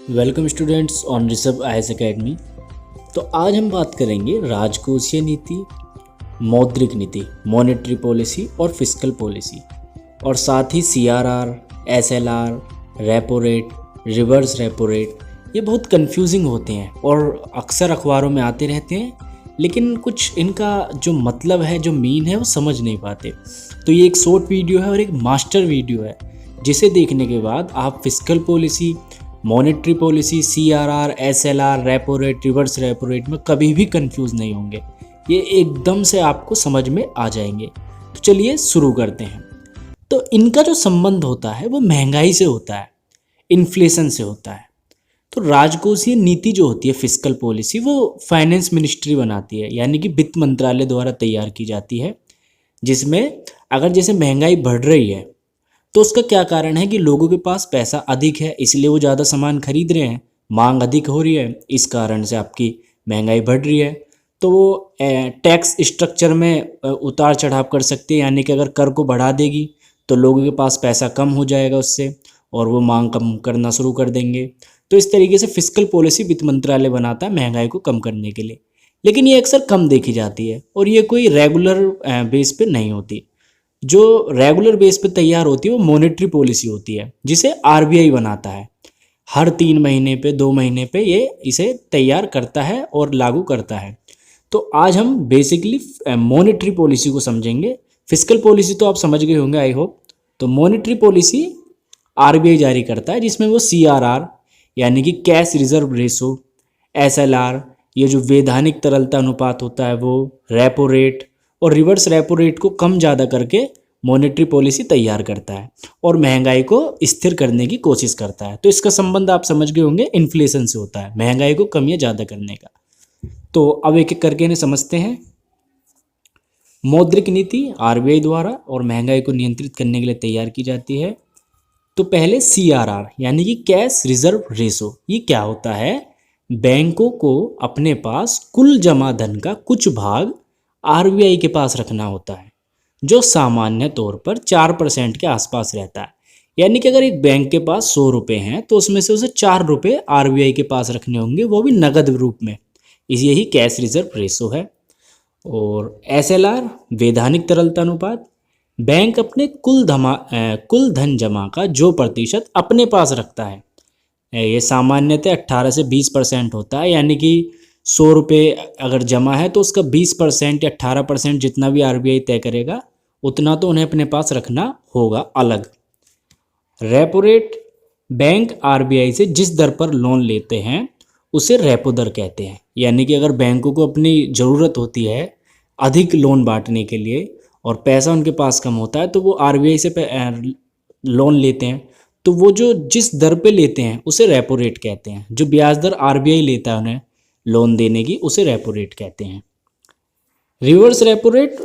Welcome students on Rishabh IAS academy. तो आज हम बात करेंगे राजकोषीय नीति, मौद्रिक नीति, मॉनेटरी पॉलिसी और फिस्कल पॉलिसी, और साथ ही CRR, SLR, repo rate, reverse repo rate. ये बहुत कंफ्यूजिंग होते हैं और अक्सर अखबारों में आते रहते हैं, लेकिन कुछ इनका जो मतलब है, जो मीन है, वो समझ नहीं पाते। तो ये एक शॉर्ट वीडियो है और एक मास्टर वीडियो है, जिसे देखने के बाद आप fiscal policy, monetary policy, CRR, SLR, repo rate, reverse repo rate में कभी भी कंफ्यूज नहीं होंगे। ये एकदम से आपको समझ में आ जाएंगे। तो चलिए शुरू करते हैं। तो इनका जो संबंध होता है वो महंगाई से होता है, इन्फ्लेशन से होता है। तो राजकोषीय नीति जो होती है, फिस्कल पॉलिसी, वो फाइनेंस मिनिस्ट्री बनाती है, यानी कि वित्त मंत्रालय द्वारा तैयार की जाती है, जिसमें अगर जैसे महंगाई बढ़ रही है तो उसका क्या कारण है कि लोगों के पास पैसा अधिक है, इसलिए वो ज़्यादा सामान खरीद रहे हैं, मांग अधिक हो रही है, इस कारण से आपकी महंगाई बढ़ रही है। तो वो टैक्स स्ट्रक्चर में उतार चढ़ाव कर सकती है, यानी कि अगर कर को बढ़ा देगी तो लोगों के पास पैसा कम हो जाएगा उससे, और वो मांग कम करना शुरू कर देंगे। तो इस तरीके से फिस्कल पॉलिसी वित्त मंत्रालय बनाता है महंगाई को कम करने के लिए। लेकिन ये अक्सर कम देखी जाती है और ये कोई रेगुलर बेस पे नहीं होती। जो रेगुलर बेस पे तैयार होती है वो मॉनेटरी पॉलिसी होती है, जिसे आरबीआई बनाता है। हर 3 महीने पे, 2 महीने पे ये इसे तैयार करता है और लागू करता है। तो आज हम बेसिकली मॉनेटरी पॉलिसी को समझेंगे। फिस्कल पॉलिसी तो आप समझ गए होंगे, आई होप। तो मॉनेटरी पॉलिसी आरबीआई जारी करता है, जिसमें वो सीआरआर यानी कि कैश रिजर्व रेशो, एसएलआर, ये जो वैधानिक तरलता अनुपात होता है वो, रेपो रेट और रिवर्स रेपो रेट को कम ज़्यादा करके मॉनेटरी पॉलिसी तैयार करता है और महंगाई को स्थिर करने की कोशिश करता है। तो इसका संबंध आप समझ गए होंगे, इन्फ्लेशन से होता है, महंगाई को कम या ज़्यादा करने का। तो अब एक एक करके इन्हें समझते हैं। मौद्रिक नीति आरबीआई द्वारा और महंगाई को नियंत्रित करने के लिए तैयार की जाती है। तो पहले सीआरआर यानी कि कैश रिजर्व रेशो, ये क्या होता है? बैंकों को अपने पास कुल जमा धन का कुछ भाग आरबीआई के पास रखना होता है, जो सामान्य तौर पर 4% के आसपास रहता है। यानी कि अगर एक बैंक के पास 100 रुपये हैं तो उसमें से उसे 4 रुपये आरबीआई के पास रखने होंगे, वो भी नगद रूप में। यही कैश रिजर्व रेशो है। और एसएलआर वैधानिक तरलता अनुपात, बैंक अपने कुल धन जमा का जो प्रतिशत अपने पास रखता है, ये सामान्यतः 18 से 20% होता है। यानी कि 100 रुपये अगर जमा है तो उसका 20% या 18% जितना भी आरबीआई तय करेगा, उतना तो उन्हें अपने पास रखना होगा अलग। रेपो रेट, बैंक आरबीआई से जिस दर पर लोन लेते हैं उसे रेपो दर कहते हैं। यानी कि अगर बैंकों को अपनी ज़रूरत होती है अधिक लोन बांटने के लिए और पैसा उनके पास कम होता है, तो वो आरबीआई से लोन लेते हैं, तो वो जो जिस दर पे लेते हैं उसे रेपो रेट कहते हैं। जो ब्याज दर आरबीआई लेता है उन्हें लोन देने की, उसे रेपो रेट कहते हैं। Reverse repo rate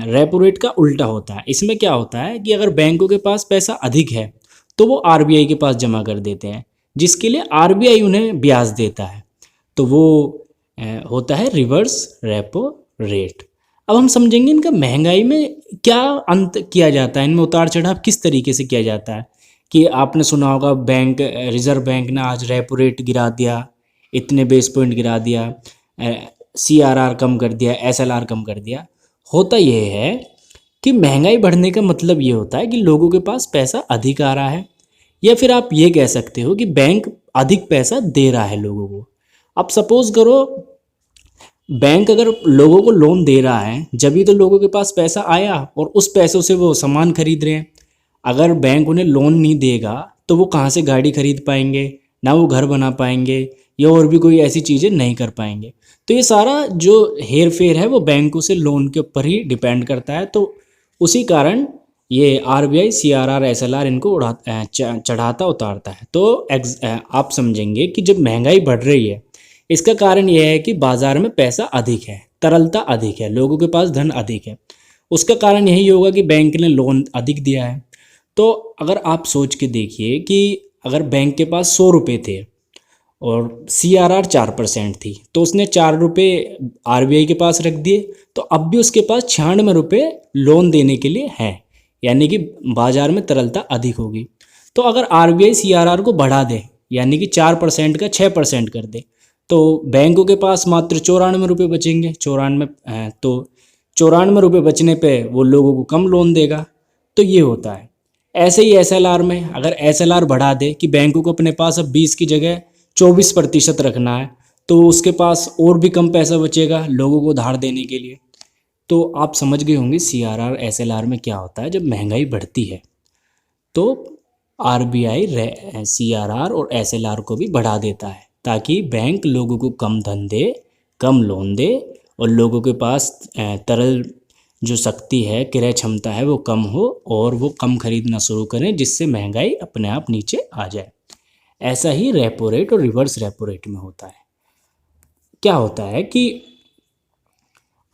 repo rate का उल्टा होता है। इसमें क्या होता है कि अगर बैंकों के पास पैसा अधिक है तो वो आरबीआई के पास जमा कर देते हैं, जिसके लिए आरबीआई उन्हें ब्याज देता है। तो वो होता है रिवर्स रेपो रेट। अब हम समझेंगे इनका महंगाई में क्या अंत किया जाता है, इनमें उतार चढ़ाव किस तरीके से किया जाता है। कि आपने सुना होगा रिजर्व बैंक ने आज रेपो रेट गिरा दिया, इतने बेस पॉइंट गिरा दिया, सीआरआर कम कर दिया, एसएलआर कम कर दिया। होता यह है कि महंगाई बढ़ने का मतलब ये होता है कि लोगों के पास पैसा अधिक आ रहा है, या फिर आप ये कह सकते हो कि बैंक अधिक पैसा दे रहा है लोगों को। अब सपोज करो बैंक अगर लोगों को लोन दे रहा है, जब भी तो लोगों के पास पैसा आया और उस पैसों से वो सामान खरीद रहे हैं। अगर बैंक उन्हें लोन नहीं देगा तो वो कहाँ से गाड़ी खरीद पाएंगे, ना वो घर बना पाएंगे, या और भी कोई ऐसी चीज़ें नहीं कर पाएंगे। तो ये सारा जो हेर फेर है वो बैंकों से लोन के ऊपर ही डिपेंड करता है। तो उसी कारण ये आरबीआई सीआरआर एसएलआर इनको चढ़ाता उतारता है। तो आप समझेंगे कि जब महंगाई बढ़ रही है, इसका कारण यह है कि बाजार में पैसा अधिक है, तरलता अधिक है, लोगों के पास धन अधिक है। उसका कारण यही होगा कि बैंक ने लोन अधिक दिया है। तो अगर आप सोच के देखिए कि अगर बैंक के पास 100 रुपये थे और सीआरआर 4% थी, तो उसने 4 रुपये आरबीआई के पास रख दिए, तो अब भी उसके पास 96 रुपये लोन देने के लिए है। यानी कि बाजार में तरलता अधिक होगी। तो अगर आरबीआई सीआरआर को बढ़ा दे, यानी कि 4% का 6% कर दे, तो बैंकों के पास मात्र 94 रुपये बचेंगे। 94 रुपये बचने पे वो लोगों को कम लोन देगा। तो ये होता है। ऐसे ही SLR में अगर SLR बढ़ा दे कि बैंकों को अपने पास अब 20 की जगह 24% रखना है, तो उसके पास और भी कम पैसा बचेगा लोगों को धार देने के लिए। तो आप समझ गए होंगे CRR SLR में क्या होता है। जब महंगाई बढ़ती है तो RBI CRR और SLR को भी बढ़ा देता है, ताकि बैंक लोगों को कम धन दे, कम लोन दे, और लोगों के पास तरल जो शक्ति है, क्रय क्षमता है, वो कम हो और वो कम खरीदना शुरू करें, जिससे महंगाई अपने आप नीचे आ जाए। ऐसा ही रेपो रेट और रिवर्स रेपो रेट में होता है। क्या होता है कि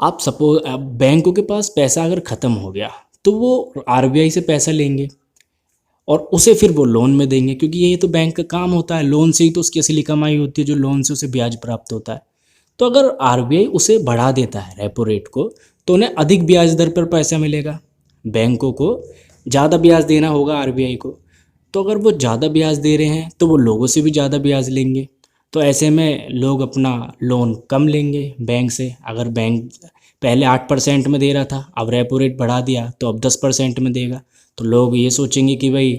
आप सपोज बैंकों के पास पैसा अगर ख़त्म हो गया तो वो RBI से पैसा लेंगे और उसे फिर वो लोन में देंगे, क्योंकि ये तो बैंक का काम होता है। लोन से ही तो उसकी असली कमाई होती है, जो लोन से उसे ब्याज प्राप्त होता है। तो अगर RBI उसे बढ़ा देता है रेपो रेट को, तो उन्हें अधिक ब्याज दर पर पैसा मिलेगा। बैंकों को ज़्यादा ब्याज देना होगा RBI को। तो अगर वो ज़्यादा ब्याज दे रहे हैं तो वो लोगों से भी ज़्यादा ब्याज लेंगे। तो ऐसे में लोग अपना लोन कम लेंगे बैंक से। अगर बैंक पहले 8% में दे रहा था, अब रेपो रेट बढ़ा दिया तो अब 10% में देगा। तो लोग ये सोचेंगे कि भाई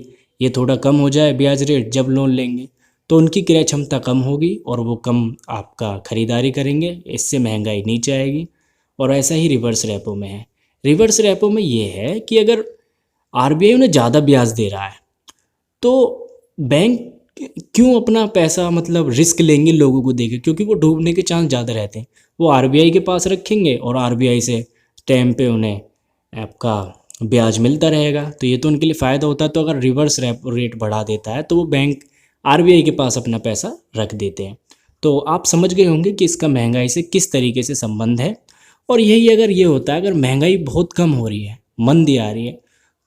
ये थोड़ा कम हो जाए ब्याज रेट जब लोन लेंगे, तो उनकी क्रय क्षमता कम होगी और वो कम आपका ख़रीदारी करेंगे, इससे महंगाई नीचे आएगी। और ऐसा ही रिवर्स रेपो में है। रिवर्स रेपो में ये है कि अगर RBI उन्हें ज़्यादा ब्याज दे रहा है तो बैंक क्यों अपना पैसा मतलब रिस्क लेंगे लोगों को देके, क्योंकि वो डूबने के चांस ज़्यादा रहते हैं। वो RBI के पास रखेंगे और RBI से टाइम पे उन्हें आपका ब्याज मिलता रहेगा, तो ये तो उनके लिए फ़ायदा होता है। तो अगर रिवर्स रेपो रेट बढ़ा देता है तो वो बैंक RBI के पास अपना पैसा रख देते हैं। तो आप समझ गए होंगे कि इसका महंगाई से किस तरीके से संबंध है। और यही अगर ये होता है, अगर महंगाई बहुत कम हो रही है, मंदी आ रही है,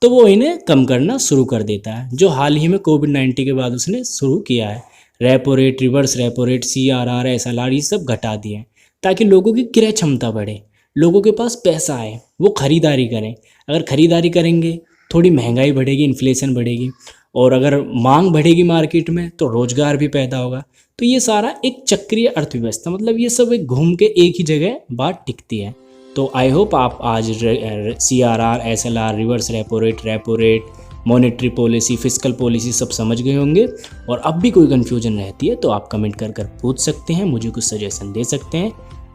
तो वो इन्हें कम करना शुरू कर देता है, जो हाल ही में कोविड-19 के बाद उसने शुरू किया है। Repo rate, reverse repo rate, CRR SLR ये सब घटा दिए हैं, ताकि लोगों की क्रय क्षमता बढ़े, लोगों के पास पैसा आए, वो खरीदारी करें। अगर खरीदारी करेंगे थोड़ी महंगाई बढ़ेगी, इन्फ्लेशन बढ़ेगी, और अगर मांग बढ़ेगी मार्केट में तो रोजगार भी पैदा होगा। तो ये सारा एक चक्रीय अर्थव्यवस्था, मतलब ये सब एक घूम के एक ही जगह बात टिकती है। तो आई होप आप आज CRR SLR, reverse repo rate, monetary policy, fiscal policy सब समझ गए होंगे। और अब भी कोई कन्फ्यूजन रहती है तो आप कमेंट कर पूछ सकते हैं, मुझे कुछ सजेशन दे सकते हैं।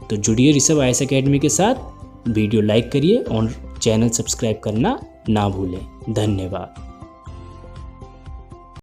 तो जुड़िए ऋषभ IAS अकेडमी के साथ, वीडियो लाइक करिए और चैनल सब्सक्राइब करना ना भूलें। धन्यवाद।